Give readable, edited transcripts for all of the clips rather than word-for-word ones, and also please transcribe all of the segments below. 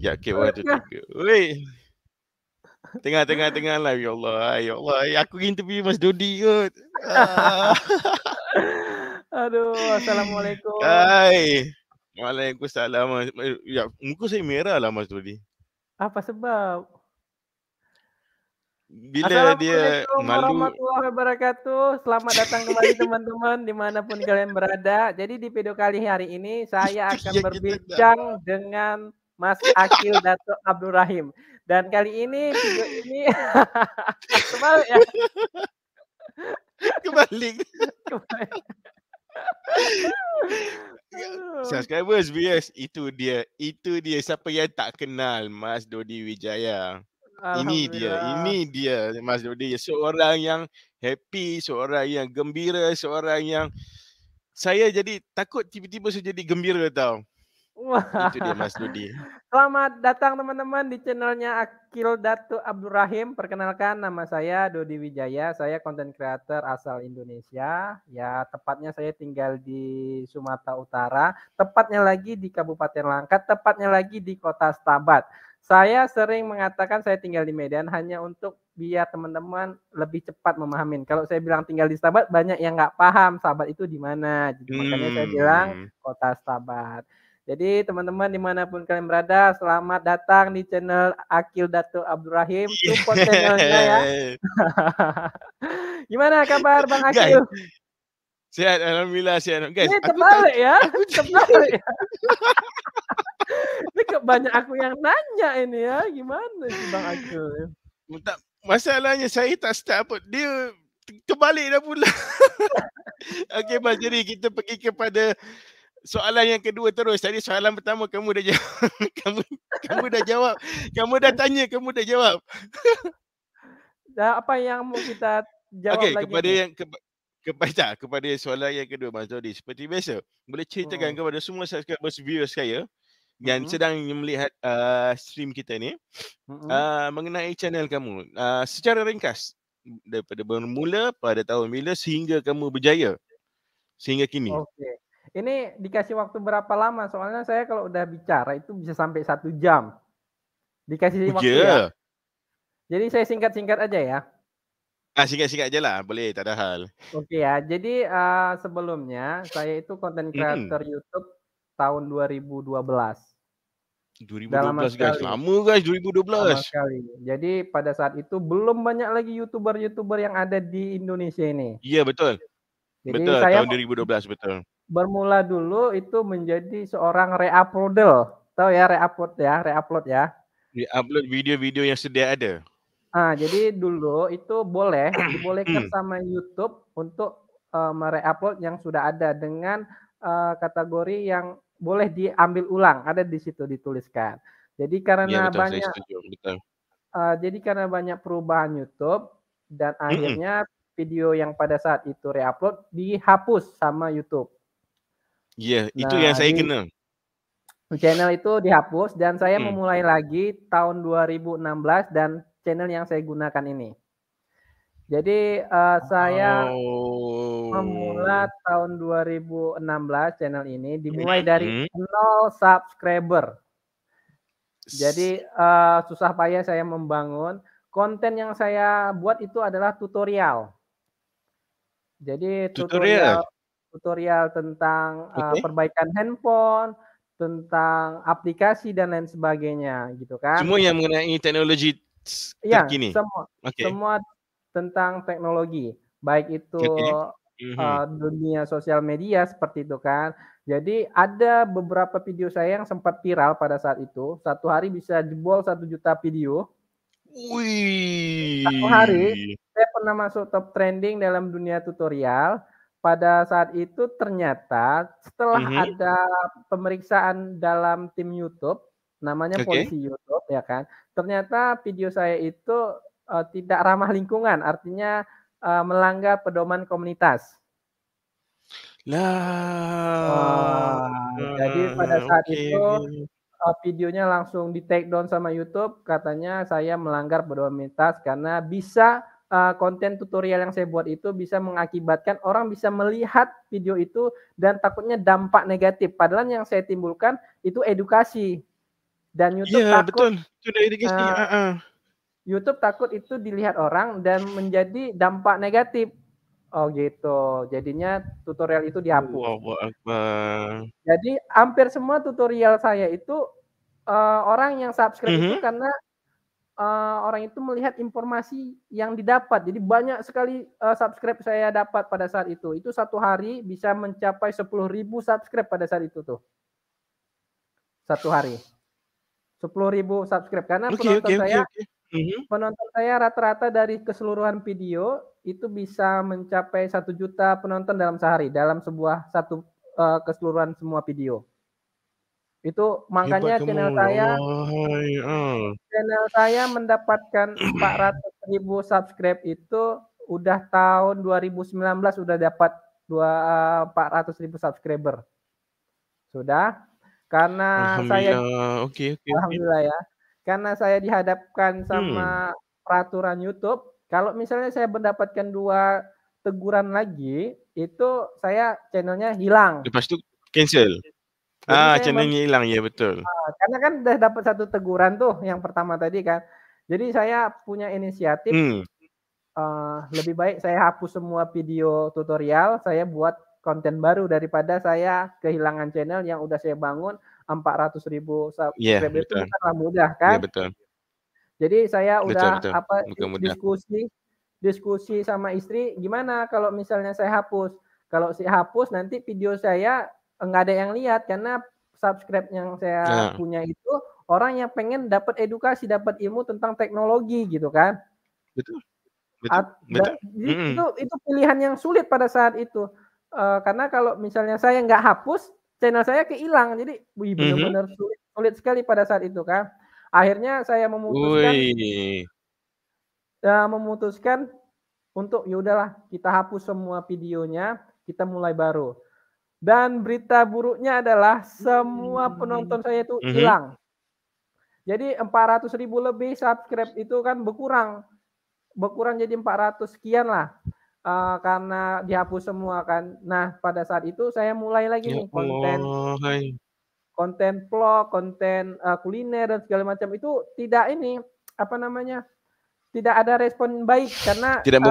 Ya, okay, 1, 2, 3. Weh. Tengah live. Ya Allah. Ya Allah. Aku interview Mas Dodi kot. Aduh, assalamualaikum. Hai. Waalaikumsalam. Ya, muka saya merah lah Mas Dodi. Apa sebab? Bila dia Assalamualaikum malu. warahmatullahi wabarakatuh. Selamat datang kembali teman-teman dimanapun kalian berada. Jadi di video kali hari ini saya Itu akan yang kita nak. berbincang dengan Mas Akil Dato Abdul Rahim. Dan kali ini video ini kebalik ya. Kebalik. Kebalik. Subscribers viewers, itu dia siapa yang tak kenal Mas Dodi Wijaya. Alhamdulillah. Ini dia Mas Dodi, seorang yang happy, seorang yang gembira, seorang yang saya jadi takut tiba-tiba saya jadi gembira tau. Wah. Itu dia Mas Dodi. Selamat datang teman-teman di channelnya Akil Dato Abdul Rahim. Perkenalkan, nama saya Dodi Wijaya. Saya content creator asal Indonesia. Ya, tepatnya saya tinggal di Sumatera Utara. Tepatnya lagi di Kabupaten Langkat. Tepatnya lagi di Kota Stabat. Saya sering mengatakan saya tinggal di Medan hanya untuk biar teman-teman lebih cepat memahami. Kalau saya bilang tinggal di Stabat, banyak yang nggak paham Stabat itu di mana. Jadi makanya saya bilang Kota Stabat. Jadi teman-teman dimanapun kalian berada, selamat datang di channel Akil Dato Abdul Rahim. Support channelnya ya. Gimana kabar Bang Akil? Sehat, alhamdulillah sehat. Guys, ini aku terbalik ya. Aku terbalik ya. Ini banyak aku yang nanya ini ya. Gimana sih Bang Akil? Masalahnya saya tak start apa. Dia kebalik dah pula. Okey Mas, jadi kita pergi kepada soalan yang kedua terus. Tadi soalan pertama kamu dah jawab. kamu dah jawab. Kamu dah tanya, kamu dah jawab. Apa yang mau kita jawab lagi? Kepada soalan yang kedua Mas Dodi, seperti biasa, boleh ceritakan kepada semua subscribers viewers saya yang sedang melihat stream kita ni mengenai channel kamu. Secara ringkas, daripada bermula pada tahun bila sehingga kamu berjaya sehingga kini. Oke. Ini dikasih waktu berapa lama? Soalnya saya kalau udah bicara itu bisa sampai 1 jam. Dikasih waktu ya. Jadi saya singkat-singkat aja ya. Singkat-singkat aja lah, boleh, tak ada hal. Oke ya, jadi sebelumnya saya itu content creator YouTube tahun 2012. 2012 guys, lama guys 2012. Lama sekali. Jadi pada saat itu belum banyak lagi YouTuber-YouTuber yang ada di Indonesia ini. Iya betul. Jadi betul, saya tahun 2012 betul. Bermula dulu itu menjadi seorang reuploader. Tahu ya reupload ya, reupload ya. Upload video-video yang sedia ada. Jadi dulu itu dibolehkan sama YouTube untuk mereupload yang sudah ada dengan kategori yang boleh diambil ulang, ada di situ dituliskan. Jadi karena karena banyak perubahan YouTube dan akhirnya video yang pada saat itu reupload dihapus sama YouTube. Iya, itu yang saya kenal. Channel itu dihapus dan saya memulai lagi tahun 2016 dan channel yang saya gunakan ini. Jadi saya memulai tahun 2016 channel ini dimulai dari 0 subscriber. Jadi susah payah saya membangun. Konten yang saya buat itu adalah tutorial. Jadi tutorial tentang perbaikan handphone, tentang aplikasi dan lain sebagainya gitu kan. Semua yang mengenai teknologi terkini. Semua tentang teknologi, baik itu dunia sosial media seperti itu kan. Jadi ada beberapa video saya yang sempat viral pada saat itu. Satu hari bisa jebol 1 juta video. Wih. Satu hari saya pernah masuk top trending dalam dunia tutorial. Pada saat itu ternyata setelah ada pemeriksaan dalam tim YouTube, namanya polisi YouTube ya kan, ternyata video saya itu tidak ramah lingkungan, artinya melanggar pedoman komunitas. Jadi pada saat itu videonya langsung di take down sama YouTube, katanya saya melanggar pedoman komunitas karena bisa konten tutorial yang saya buat itu bisa mengakibatkan orang bisa melihat video itu dan takutnya dampak negatif. Padahal yang saya timbulkan itu edukasi. Dan YouTube Ya, takut betul. Itu dari edukasi. YouTube takut itu dilihat orang dan menjadi dampak negatif. Oh gitu. Jadinya tutorial itu dihapus. Allahu Akbar. Jadi hampir semua tutorial saya itu orang yang subscribe itu Mhm. karena orang itu melihat informasi yang didapat. Jadi banyak sekali subscribe saya dapat pada saat itu. Itu satu hari bisa mencapai 10.000 subscribe pada saat itu tuh. Satu hari. 10.000 subscribe karena Oke, oke, oke, oke. Mhm. penonton saya rata-rata dari keseluruhan video itu bisa mencapai 1 juta penonton dalam sehari dalam sebuah satu keseluruhan semua video. Itu Hebat makanya kamu, ya Allah, hai. channel saya mendapatkan 400.000 subscribe itu udah tahun 2019 udah dapat 400.000 subscriber. Sudah, karena saya Alhamdulillah. Oke, oke, oke. alhamdulillah ya, karena saya dihadapkan Hmm. sama peraturan YouTube, kalau misalnya saya mendapatkan 2 teguran lagi, itu saya channel-nya hilang. Lepas tu cancel? Jadi saya Channelnya hilang, ya betul. karena kan udah dapat 1 teguran tuh yang pertama tadi kan. Jadi saya punya inisiatif, Hmm. lebih baik saya hapus semua video tutorial, saya buat konten baru daripada saya kehilangan channel yang udah saya bangun 400.000 Ya, subscriber itu betul. bukanlah mudah Ya, kan. betul. Jadi saya Betul, udah betul. Bukan mudah. diskusi sama istri, gimana kalau misalnya saya hapus? Kalau saya hapus nanti video saya enggak ada yang lihat karena subscribe yang saya Nah, punya itu orang yang pengen dapat edukasi, dapat ilmu tentang teknologi gitu kan. betul, betul, betul. Jadi Mhm. itu pilihan yang sulit pada saat itu. Karena kalau misalnya saya nggak hapus, channel saya kehilang. Jadi, wih Mhm. bener-bener sulit sulit sekali pada saat itu kan. Akhirnya saya memutuskan Wih. memutuskan untuk ya udahlah kita hapus semua videonya, kita mulai baru. Dan berita buruknya adalah semua penonton saya itu Mhm. hilang. Jadi 400.000 lebih subscribe itu kan berkurang. Berkurang jadi 400 sekian lah, karena dihapus semua kan. Nah, pada saat itu saya mulai lagi Ya nih konten Allah, hai. konten vlog, konten, kuliner dan segala macam itu tidak ini, apa namanya, tidak ada respon baik karena, Tidak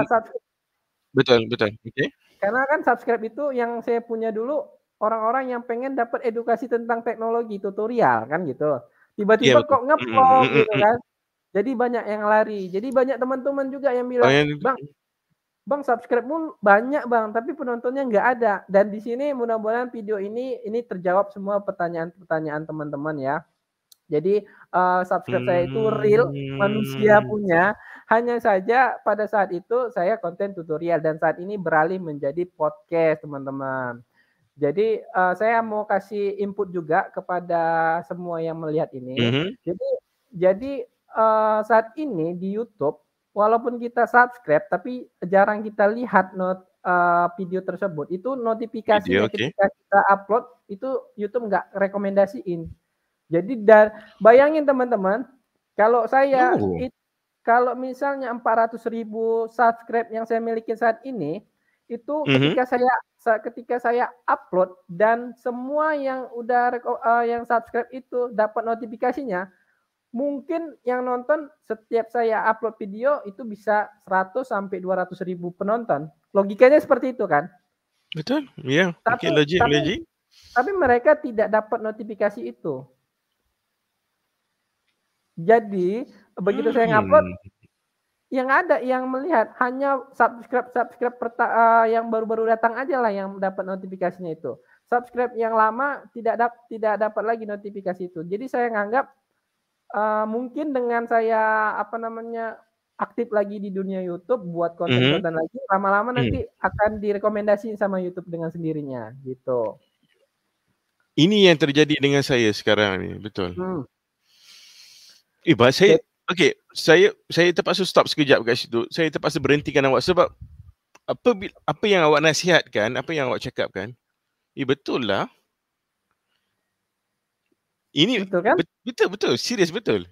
betul, betul. Oke. karena kan subscribe itu yang saya punya dulu orang-orang yang pengen dapat edukasi tentang teknologi, tutorial kan gitu. Iya, Tiba-tiba betul. kok Mhm, nge-vlog mhm, gitu mhm. kan. Jadi banyak yang lari. Jadi banyak teman-teman juga yang Oh, bilang, yang Bang, subscribe-mu banyak Bang, tapi penontonnya nggak ada." Dan di sini mudah-mudahan video ini terjawab semua pertanyaan-pertanyaan teman-teman ya. Jadi, subscribe saya itu real, manusia mmm, punya, hanya saja pada saat itu saya konten tutorial dan saat ini beralih menjadi podcast, teman-teman. Jadi, saya mau kasih input juga kepada semua yang melihat ini. mhm. Jadi, saat ini di YouTube, walaupun kita subscribe, tapi jarang kita lihat video tersebut, itu Video, notifikasinya oke. ketika kita upload, itu YouTube nggak rekomendasiin. Jadi bayangin teman-teman, kalau saya Oh. kalau misalnya 400.000 subscribe yang saya miliki saat ini, itu Mhm. ketika saya upload dan semua yang yang subscribe itu dapat notifikasinya, mungkin yang nonton setiap saya upload video itu bisa 100 sampai 200.000 penonton. Logikanya seperti itu kan. Betul, iya. Oke, Tapi logik, tapi logik. tapi mereka tidak dapat notifikasi itu. Jadi, begitu saya ngupload, Hmm. yang ada yang melihat hanya subscribe yang baru-baru datang aja lah yang dapat notifikasinya itu. Subscribe yang lama tidak dapat lagi notifikasi itu. Jadi saya nganggap, mungkin dengan saya, apa namanya, aktif lagi di dunia YouTube, buat Mhm, konten-konten lagi, lama-lama mhm. nanti akan direkomendasiin sama YouTube dengan sendirinya, gitu. Ini yang terjadi dengan saya sekarang ni, betul. Hmm. Saya okey, saya terpaksa stop sekejap kat situ. Saya terpaksa berhentikan awak sebab apa yang awak nasihatkan, apa yang awak cakapkan, betul lah. Ini Betul kan? betul, betul, serius betul.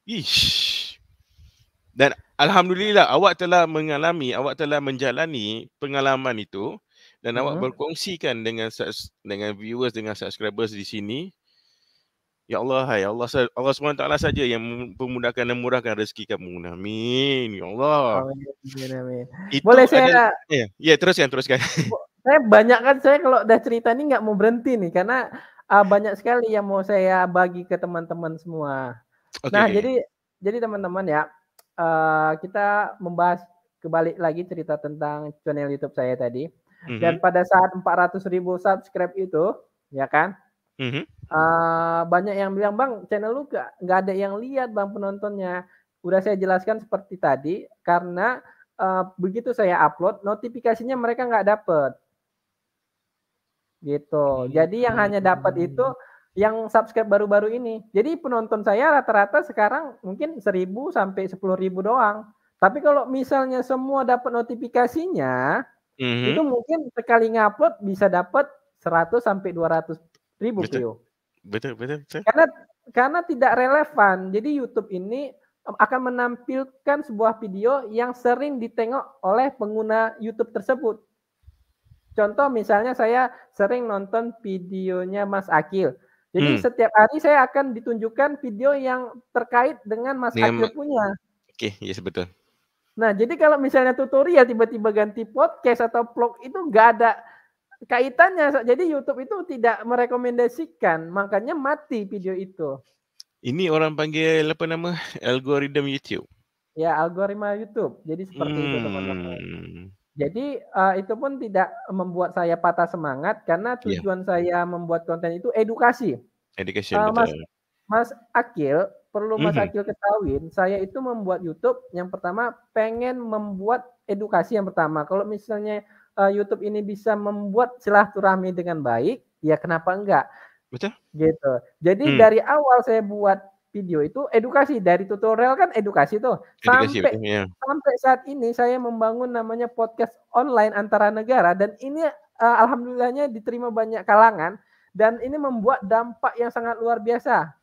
Ish. Dan alhamdulillah awak telah menjalani pengalaman itu dan awak Mhm. berkongsikan dengan viewers, dengan subscribers di sini. Ya Allah, hai Allah, Allah SWT saja yang memudahkan dan murahkan rezeki kamu. Amin. Ya Allah. Amin, amin, amin. Boleh Itu adalah saya ya teruskan. saya banyak kan saya kalau udah cerita ini nggak mau berhenti nih karena banyak sekali yang mau saya bagi ke teman-teman semua. Okey, Nah, okey. jadi teman-teman ya, kita membahas kembali lagi cerita tentang channel YouTube saya tadi. Dan Mhm. pada saat 400.000 subscribe itu, ya kan, Mhm. banyak yang bilang, "Bang, channel lu nggak ada yang lihat Bang penontonnya." Udah saya jelaskan seperti tadi, karena begitu saya upload, notifikasinya mereka nggak dapet. Gitu. Jadi yang hanya dapat itu Mmm. yang subscribe baru-baru ini. Jadi penonton saya rata-rata sekarang mungkin 1.000 sampai 10.000 doang. Tapi kalau misalnya semua dapat notifikasinya, itu Mhm. mungkin sekali ngupload bisa dapat 100 sampai 200.000 Betul. view. Betul. Karena tidak relevan. Jadi YouTube ini akan menampilkan sebuah video yang sering ditengok oleh pengguna YouTube tersebut. Contoh misalnya saya sering nonton videonya Mas Akil. Jadi Hmm, setiap hari saya akan ditunjukkan video yang terkait dengan Mas dengan Akil punya. okey, yes betul. Nah, jadi kalau misalnya tutorial tiba-tiba ganti podcast atau vlog itu nggak ada kaitannya. Jadi YouTube itu tidak merekomendasikan, makanya mati video itu. Ini orang panggil apa nama, algoritma YouTube. Ya, algoritma YouTube. Jadi seperti itu teman-teman. Hmm. Jadi itu pun tidak membuat saya patah semangat karena Ya, tujuan saya membuat konten itu edukasi. education Mas betul. Mas Akil, perlu Mas Mhm. Akil ketahuin, saya itu membuat YouTube yang pertama pengen membuat edukasi yang pertama. Kalau misalnya YouTube ini bisa membuat silaturahmi dengan baik, ya kenapa enggak? Betul? Gitu. Jadi Hmm, dari awal saya buat video itu edukasi, dari tutorial kan edukasi tuh, edukasi sampai betul, ya. sampai saat ini saya membangun namanya podcast online antara negara dan ini alhamdulillahnya diterima banyak kalangan dan ini membuat dampak yang sangat luar biasa.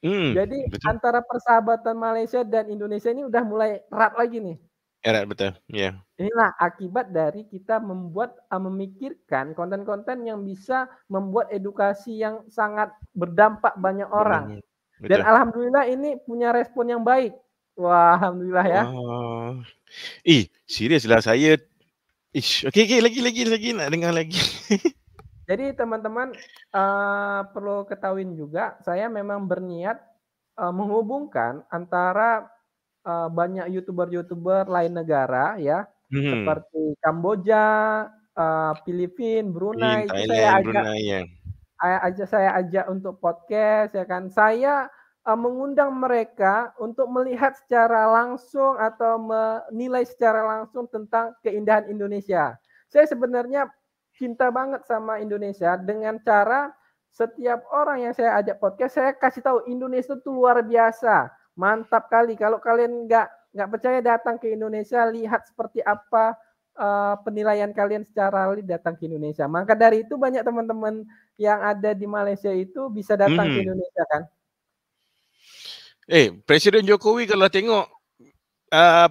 Jadi Betul. antara persahabatan Malaysia dan Indonesia ini udah mulai erat lagi nih. Erat betul, ya. Inilah akibat dari kita membuat memikirkan konten-konten yang bisa membuat edukasi yang sangat berdampak banyak orang. Benar, Dan betul. alhamdulillah ini punya respon yang baik. Wah, alhamdulillah ya. Wah. Seriuslah saya okey, lagi nak dengar lagi. Jadi teman-teman, perlu ketahuin juga saya memang berniat, menghubungkan antara, banyak YouTuber-YouTuber lain negara ya, Mhm. seperti Kamboja, Filipina, In Brunei, itu Thailand, Brunei, ya. saya ajak untuk podcast ya kan. Saya, mengundang mereka untuk melihat secara langsung atau menilai secara langsung tentang keindahan Indonesia. Saya sebenarnya cinta banget sama Indonesia dengan cara setiap orang yang saya ajak podcast, saya kasih tahu Indonesia itu luar biasa, mantap kali. Kalau kalian nggak percaya datang ke Indonesia, lihat seperti apa, penilaian kalian secara real datang ke Indonesia. Maka dari itu banyak teman-teman yang ada di Malaysia itu bisa datang ke Mhm. Indonesia kan. Presiden Jokowi kalau tengok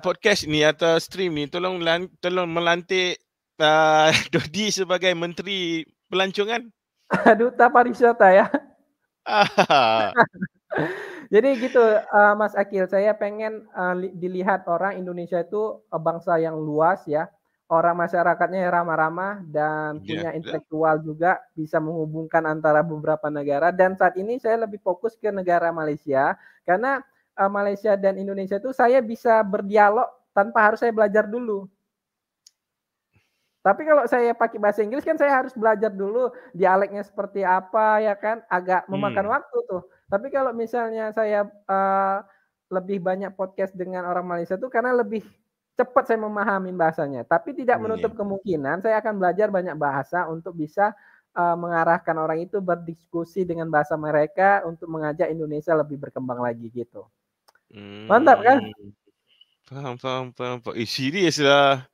podcast ni atau stream ni tolong melantik Dodi sebagai menteri pelancongan. Duta pariwisata ya. Ah, Jadi gitu, Mas Akil, saya pengen, dilihat orang Indonesia itu, bangsa yang luas ya, orang masyarakatnya yang ramah-ramah dan ya, punya betul. intelektual juga, bisa menghubungkan antara beberapa negara dan saat ini saya lebih fokus ke negara Malaysia, karena, Malaysia dan Indonesia itu saya bisa berdialog tanpa harus saya belajar dulu. Tapi kalau saya pakai bahasa Inggris kan saya harus belajar dulu dialeknya seperti apa ya kan, agak memakan Hmm, waktu tuh. Tapi kalau misalnya saya, lebih banyak podcast dengan orang Malaysia tuh karena lebih cepat saya memahami bahasanya. Tapi tidak ya. menutup kemungkinan saya akan belajar banyak bahasa untuk bisa, mengarahkan orang itu berdiskusi dengan bahasa mereka untuk mengajak Indonesia lebih berkembang lagi gitu. Mantap kan? Hmm, faham. Serius lah.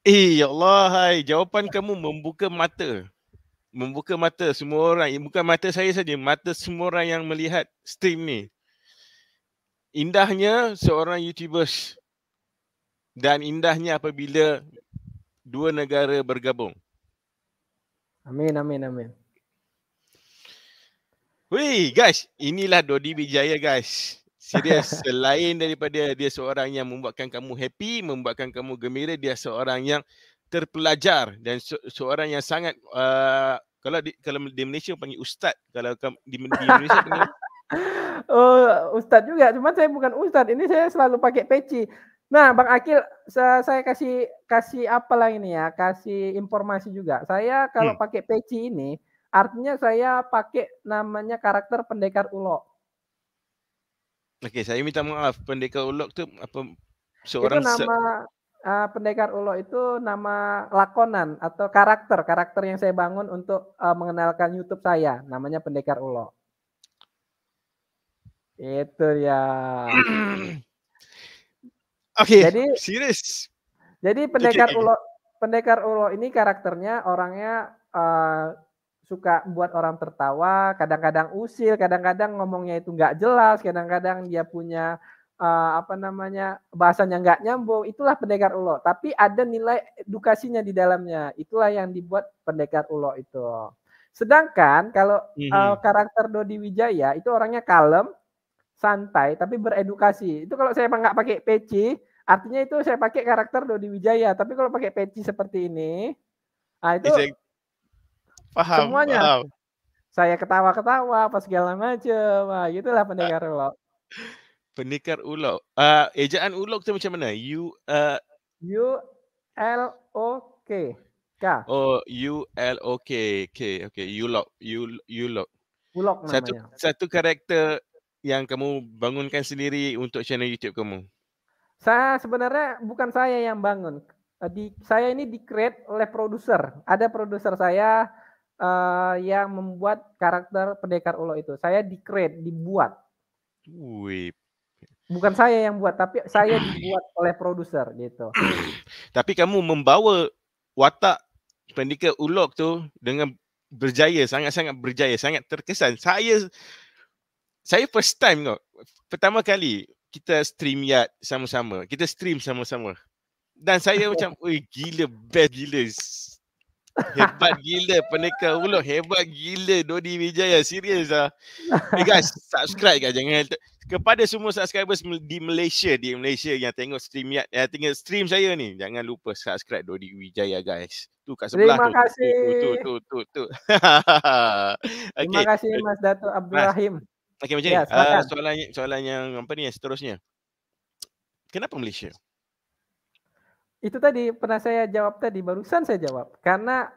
Ya Allah, hai, jawapan kamu membuka mata. Membuka mata semua orang, bukan mata saya saja, mata semua orang yang melihat stream ni. Indahnya seorang YouTubers dan indahnya apabila dua negara bergabung. Amin amin amin. Wih guys, inilah Dodi Wijaya guys. Serius, selain daripada dia seorang yang membuatkan kamu happy, membuatkan kamu gembira, dia seorang yang terpelajar dan seorang yang sangat kalau di Malaysia panggil ustaz, kalau di Indonesia panggil apa? Oh, ustadz juga, cuman saya bukan ustadz, ini saya selalu pakai peci. Nah, Bang Akil, saya kasih apalah ini ya, kasih informasi juga. Saya kalau pakai peci ini, artinya saya pakai namanya karakter pendekar Ulo. Okey, saya minta maaf, Pendekar Ulok tu apa Itu seorang nama pendekar Ulo itu nama lakonan atau karakter yang saya bangun untuk mengenalkan YouTube saya, namanya Pendekar Ulo. Itu ya. Okey, Jadi serius. Jadi Okey, okey, okey. Pendekar Ulo ini karakternya orangnya, suka buat orang tertawa, kadang-kadang usil, kadang-kadang ngomongnya itu nggak jelas, kadang-kadang dia punya, apa namanya, bahasanya nggak nyambung, itulah Pendekar Ulo. Tapi ada nilai edukasinya di dalamnya, itulah yang dibuat Pendekar Ulo itu. Sedangkan kalau, Mhm. karakter Dodi Wijaya itu orangnya kalem, santai tapi beredukasi. Itu kalau saya nggak pakai peci, artinya itu saya pakai karakter Dodi Wijaya. Tapi kalau pakai peci seperti ini, itu Saya faham, semuanya. faham. Saya ketawa-ketawa apa segala macam. Wah, gitulah Pendekar Ulok. Pendekar Ulok. Ejaan Ulok tu macam mana? ULOK. K. ULOK. Okey. Ulok. Ulok Satu namanya. satu karakter yang kamu bangunkan sendiri untuk channel YouTube kamu. Saya sebenarnya bukan saya yang bangun. Saya ini di-create oleh produser. Ada produser saya yang membuat karakter Pendekar Ulok itu. Saya di-create, dibuat. Wih. Bukan saya yang buat, tapi saya dibuat oleh produser gitu. Tapi kamu membawa watak Pendekar Ulok tu dengan berjaya, sangat-sangat berjaya, sangat terkesan. Saya first time tau. Pertama kali kita StreamYard sama-sama. Kita stream sama-sama. Dan saya macam, "Oi, gila, best gila. Hebat gila Pendekar Ulok, hebat gila Dodi Wijaya, serius ah." Guys, subscribe guys, jangan kepada semua subscribers di Malaysia yang tengok tengok stream saya ni, jangan lupa subscribe Dodi Wijaya guys. Tu kat sebelah Terima tu. kasih. Tu. Terima Okey, kasih Mas Dato' Abdul Mas. Rahim. Okey macam ni, Ya, silakan. soalan yang apa ni yang seterusnya. Kenapa Malaysia? Itu tadi pernah saya jawab tadi, barusan saya jawab. Karena,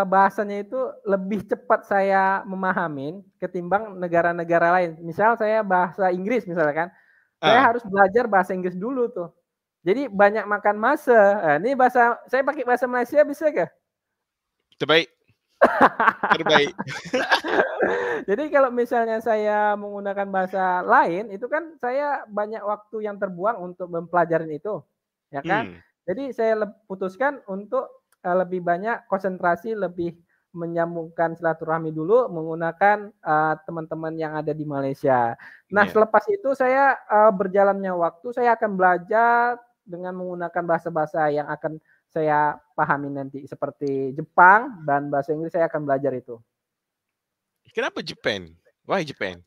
bahasanya itu lebih cepat saya memahamin ketimbang negara-negara lain. Misal saya bahasa Inggris misalkan, saya Ah, harus belajar bahasa Inggris dulu tuh. Jadi banyak makan masa. Ini saya pakai bahasa Malaysia bisa kah? terbaik, terbaik. Jadi kalau misalnya saya menggunakan bahasa lain, itu kan saya banyak waktu yang terbuang untuk mempelajarin itu, ya kan. Hmm, Jadi saya putuskan untuk, lebih banyak konsentrasi, lebih menyambungkan silaturahmi dulu menggunakan, teman-teman yang ada di Malaysia. Nah, ya. selepas itu saya, berjalannya waktu, saya akan belajar dengan menggunakan bahasa-bahasa yang akan saya pahami nanti, seperti Jepang dan bahasa Inggris saya akan belajar itu. Kenapa Japan? Why Japan?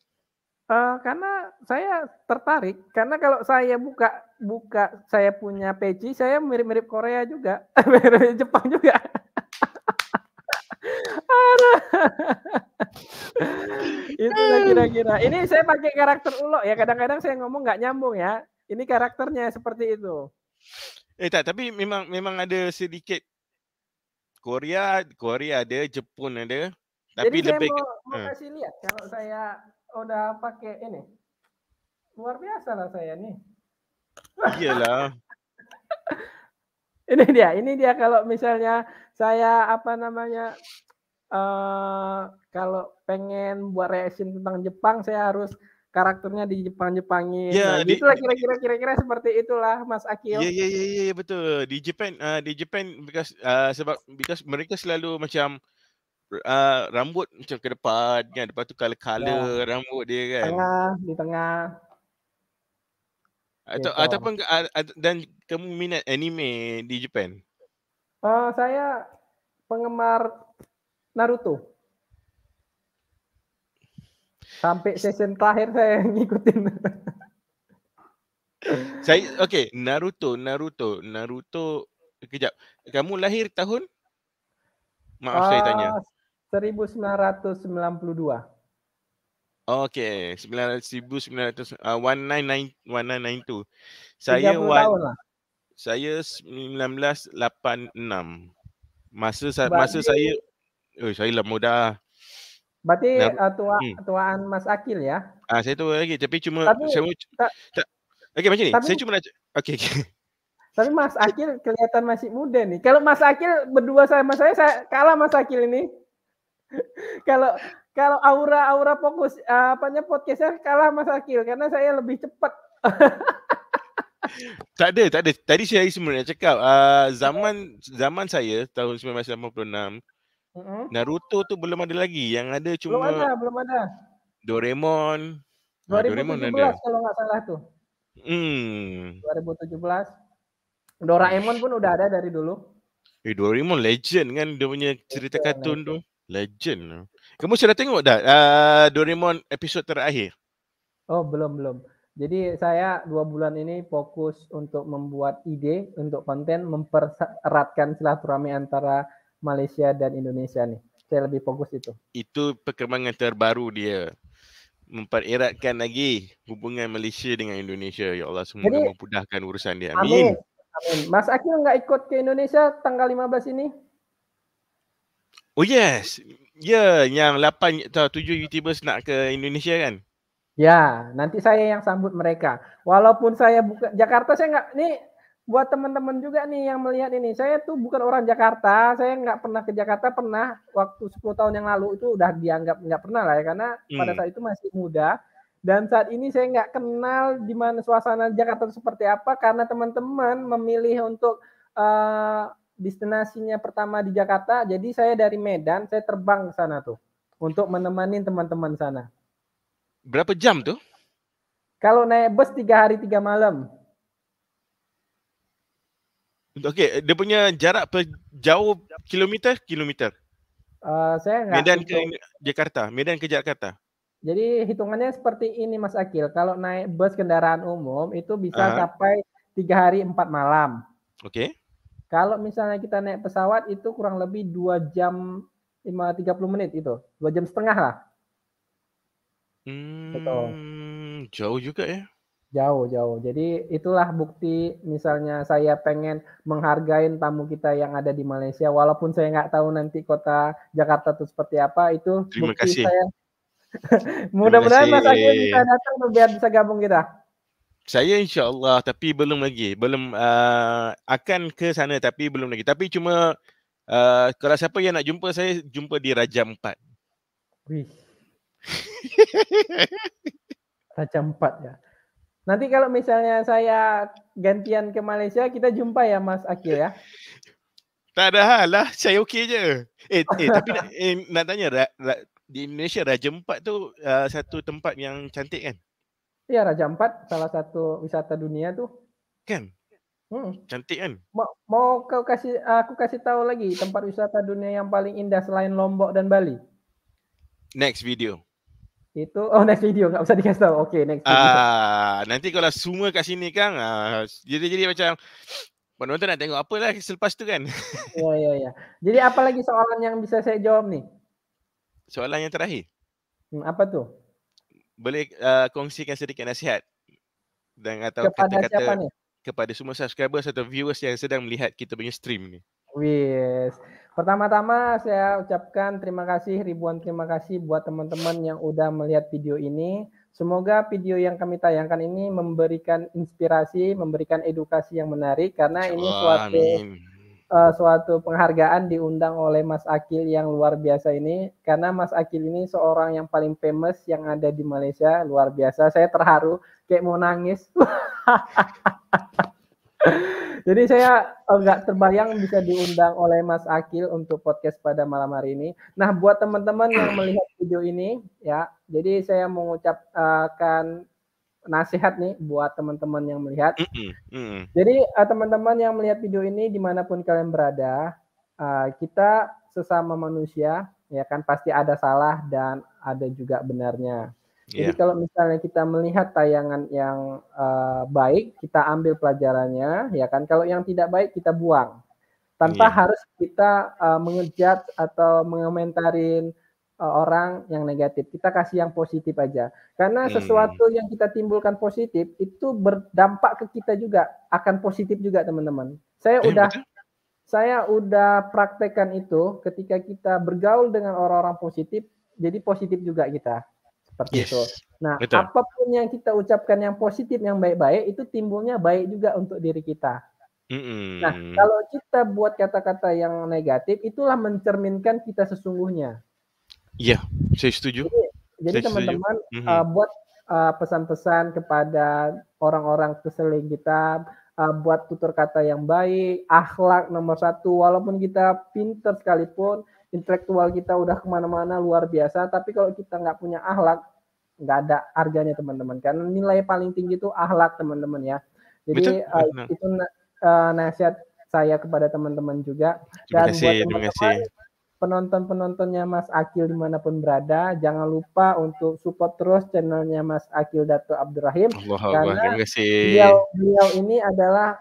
Karena saya tertarik, karena kalau saya buka buka saya punya peci, saya mirip-mirip Korea juga, mirip Jepang juga. Itulah kira-kira. Ini saya pakai karakter Ulo ya, kadang-kadang saya ngomong nggak nyambung ya. Ini karakternya seperti itu. Tak, tapi memang memang ada sedikit Korea ada, Jepun ada, Jadi tapi saya lebih mau ke mau kasih lihat kalau saya udah pakai ini, luar biasa lah saya nih. iyalah. Ini dia kalau misalnya saya, apa namanya, kalau pengen buat reaction tentang Jepang, saya harus karakternya di Jepang-Jepangin. Nah, Ya, gitulah kira-kira seperti itulah, Mas Akil. ya, betul. Di Japan because mereka selalu macam rambut macam ke depan kan, lepas tu Ya, color rambut dia kan. di tengah, gitu. Ataupun dan kamu minat anime di Japan? Saya penggemar Naruto. Sampai season terakhir saya ngikutin. Naruto. Kejap. Kamu lahir tahun? Maaf saya tanya. 1992. Okey, 1992. 1992. 30 tahun lah. Saya 1986. Masa Berarti saya saya lah muda. berarti Naru tuaan Mas Akil ya. saya tua lagi tapi cuma Tapi saya tak okey macam ni. tapi Saya cuma nak okey. tapi Mas Akil kelihatan masih muda nih. Kalau Mas Akil berdua sama saya kalah Mas Akil ini. Kalau aura fokus podcastnya kalah Mas Akil karena saya lebih cepat. Tak ada. Tadi saya sebenarnya cakap zaman saya tahun 1986 Naruto tu belum ada lagi. Yang ada cuma Belum ada. Doraemon. 2017 Doraemon ada. kalau nggak salah tuh. 2017. Doraemon pun udah ada dari dulu. Doraemon legend kan dia punya cerita kartun tu. Legend. Kamu sudah tengok dah Doraemon episod terakhir? Oh, belum. Jadi saya 2 bulan ini fokus untuk membuat ide untuk konten mempereratkan silaturahmi antara Malaysia dan Indonesia nih. Saya lebih fokus itu. Itu perkembangan terbaru dia. Mempereratkan lagi hubungan Malaysia dengan Indonesia. Ya Allah, semoga memudahkan urusan dia. Amin. Mas Akil nggak ikut ke Indonesia tanggal 15 ini? Oh yes. Ya, yang 8 atau 7 YouTubers nak ke Indonesia kan? Ya, nanti saya yang sambut mereka. Walaupun saya bukan Jakarta, saya nggak, nih buat teman-teman juga nih yang melihat ini, saya tuh bukan orang Jakarta, saya nggak pernah ke Jakarta, pernah waktu 10 tahun yang lalu itu udah dianggap nggak pernah lah ya, karena pada saat itu masih muda. Dan saat ini saya nggak kenal di mana suasana Jakarta itu seperti apa, karena teman-teman memilih untuk destinasinya pertama di Jakarta, jadi saya dari Medan, saya terbang ke sana tuh, untuk menemani teman-teman sana. Berapa jam tu? Kalau naik bus 3 hari 3 malam. Okey, dia punya jarak jauh kilometer? Saya nggak Medan hitung. ke Jakarta, Medan ke Jakarta. Jadi hitungannya seperti ini Mas Akil. Kalau naik bus kendaraan umum itu bisa sampai 3 hari 4 malam. Okey. Kalau misalnya kita naik pesawat itu kurang lebih 2 jam 30 menit itu. 2 jam setengah lah. Jauh juga ya. Jauh. Jadi itulah bukti misalnya saya pengen menghargai tamu kita yang ada di Malaysia. Walaupun saya nggak tahu nanti kota Jakarta itu seperti apa. Itu Terima bukti kasih. saya. Mudah-mudahan Mas Akil bisa datang biar bisa gabung kita. Saya insya-Allah, tapi belum lagi. Belum akan ke sana tapi belum lagi. Tapi cuma kalau siapa yang nak jumpa saya, jumpa di Raja Ampat. Wih. Raja Ampat ya. Nanti kalau misalnya saya gantian ke Malaysia, kita jumpa ya Mas Akil ya. Tak ada hal lah, saya okey je. Tapi nak tanya, di Indonesia Raja Ampat tu satu tempat yang cantik kan? Iya, Raja Ampat salah satu wisata dunia tuh. Kan? Cantik kan? Mau aku kasih tahu lagi tempat wisata dunia yang paling indah selain Lombok dan Bali. Next video. Itu next video, nggak usah dikasih tahu. Oke, next video. Nanti kalau semua kat sini kan jadi macam penonton nak tengok apa lah selepas tu kan. Iya. Jadi apa lagi soalan yang bisa saya jawab nih? Soalan yang terakhir. Apa tuh? Boleh kongsikan sedikit nasihat dan atau Kepada kata-kata siapa nih? kepada semua subscribers atau viewers yang sedang melihat kita punya stream ni. Wis. Pertama-tama saya ucapkan ribuan terima kasih buat teman-teman yang udah melihat video ini. Semoga video yang kami tayangkan ini memberikan inspirasi, memberikan edukasi yang menarik karena ini suatu penghargaan diundang oleh Mas Akil yang luar biasa ini. Karena Mas Akil ini seorang yang paling famous yang ada di Malaysia, luar biasa. Saya terharu, kayak mau nangis. Jadi saya nggak terbayang bisa diundang oleh Mas Akil untuk podcast pada malam hari ini. Nah, buat teman-teman yang melihat video ini, ya, jadi saya mengucapkan nasihat nih buat teman-teman yang melihat. Jadi teman-teman yang melihat video ini dimanapun kalian berada, kita sesama manusia, ya kan pasti ada salah dan ada juga benarnya. Jadi Ya. kalau misalnya kita melihat tayangan yang baik, kita ambil pelajarannya, ya kan. Kalau yang tidak baik kita buang. Tanpa Iya. harus kita menge-judge atau mengomentarin orang yang negatif. Kita kasih yang positif aja. Karena Hmm. sesuatu yang kita timbulkan positif itu berdampak ke kita juga, akan positif juga teman-teman. Betul. Saya udah praktekkan itu ketika kita bergaul dengan orang-orang positif, jadi positif juga kita. Seperti itu. Yes. Nah, Betul. apapun yang kita ucapkan yang positif, yang baik-baik, itu timbulnya baik juga untuk diri kita. Nah, Mhm. kalau kita buat kata-kata yang negatif, itulah mencerminkan kita sesungguhnya. Iya, saya setuju. Jadi jadi Saya setuju. teman-teman, Mhm. buat, pesan-pesan kepada orang-orang sekeliling kita, buat tutur kata yang baik, akhlak nomor satu, walaupun kita pinter sekalipun, intelektual kita udah kemana mana luar biasa, tapi kalau kita nggak punya akhlak, nggak ada harganya teman-teman. Karena nilai paling tinggi itu akhlak teman-teman ya. Betul, Jadi, benar. itu nasihat saya kepada teman-teman juga. Terima Dan kasih, buat terima teman-teman kasih. penonton-penontonnya Mas Akil dimanapun berada, jangan lupa untuk support terus channelnya Mas Akil Dato Abdurrahim Allahu Akbar, karena terima kasih. beliau ini adalah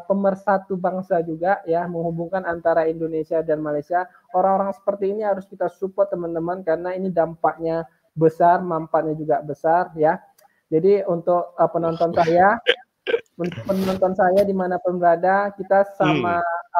pemersatu bangsa juga ya, menghubungkan antara Indonesia dan Malaysia. Orang-orang seperti ini harus kita support teman-teman karena ini dampaknya besar, manfaatnya juga besar ya. Jadi untuk Allahu penonton Akbar. saya dimanapun berada, kita Hmm. sama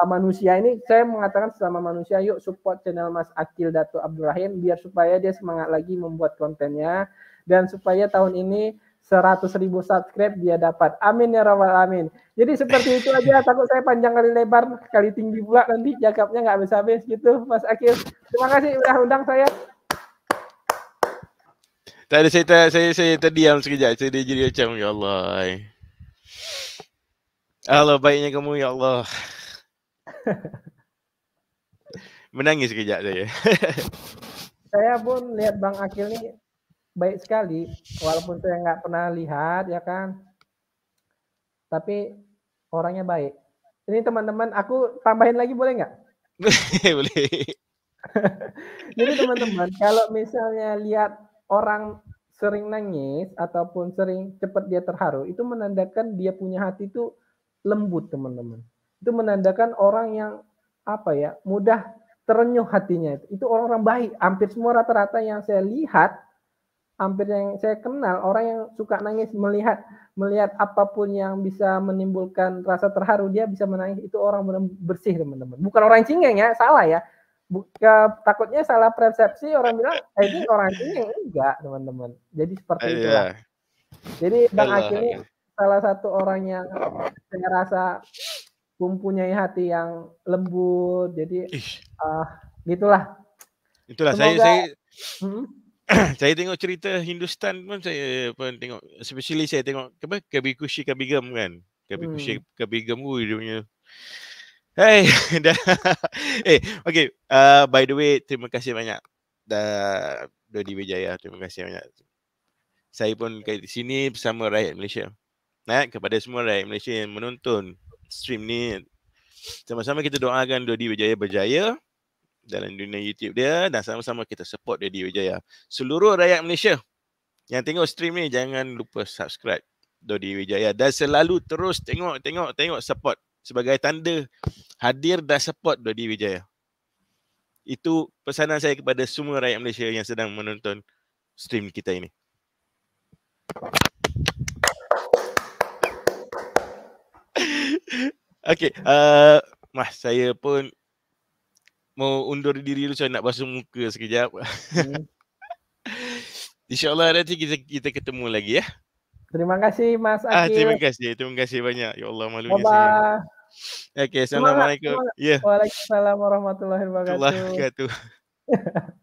manusia ini, saya mengatakan sama manusia, yuk support channel Mas Akil Dato Abdurrahim biar supaya dia semangat lagi membuat kontennya dan supaya tahun ini 100.000 subscribe dia dapat. Amin ya rabbal alamin. Jadi seperti itu aja. Takut saya panjang kali lebar, kali tinggi pula nanti cakapnya nggak habis-habis gitu, Mas Akil. Terima kasih udah undang saya. Tak ada, saya terdiam sekejap. Saya jadi macam, ya Allah. Allah baiknya kamu, ya Allah. Menangis sekejap saya. Saya pun lihat Bang Akil nih baik sekali, walaupun saya nggak pernah lihat ya kan, tapi orangnya baik. Ini teman-teman, aku tambahin lagi boleh nggak? Boleh. Jadi teman-teman, kalau misalnya lihat orang sering nangis ataupun sering cepat dia terharu, itu menandakan dia punya hati itu lembut teman-teman. Itu menandakan orang yang apa ya, mudah terenyuh hatinya. Itu orang-orang baik. Hampir semua rata-rata yang saya lihat, hampir yang saya kenal, orang yang suka nangis melihat melihat apapun yang bisa menimbulkan rasa terharu, dia bisa menangis, itu orang benar bersih teman-teman. Bukan orang cengeng ya, salah ya. Takutnya salah persepsi orang bilang, ini orang cengeng, enggak teman-teman. Jadi seperti itulah. Ya. Jadi Bang Allah Akil ini Akbar. salah satu orang yang saya rasa mempunyai hati yang lembut. Jadi Ish. gitulah. Itulah Semoga saya hmm, saya tengok cerita Hindustan pun saya pun tengok, especially saya tengok apa Kabhi Khushi Kabhie Gham kan. Kabhi Khushi hmm. Kabhie Gham, dia punya. Hey, dah. Okay. By the way, terima kasih banyak. Dodi Wijaya, terima kasih banyak. Saya pun kat sini bersama rakyat Malaysia. Kepada semua rakyat Malaysia yang menonton stream ni, sama-sama kita doakan Dodi Wijaya berjaya dalam dunia YouTube dia dan sama-sama kita support Dodi Wijaya. Seluruh rakyat Malaysia yang tengok stream ni, jangan lupa subscribe Dodi Wijaya dan selalu terus tengok support sebagai tanda hadir dan support Dodi Wijaya. Itu pesanan saya kepada semua rakyat Malaysia yang sedang menonton stream kita ini. Okay, Mas, saya pun mau undur diri dulu, saya nak basuh muka sekejap. Hmm. InsyaAllah nanti kita ketemu lagi ya. Terima kasih Mas Akil. Terima kasih banyak. Ya Allah, malunya saya. Bye-bye. Okay, Semangat, Assalamualaikum. semangat. Ya, Waalaikumsalam warahmatullahi Allah wabarakatuh. kata.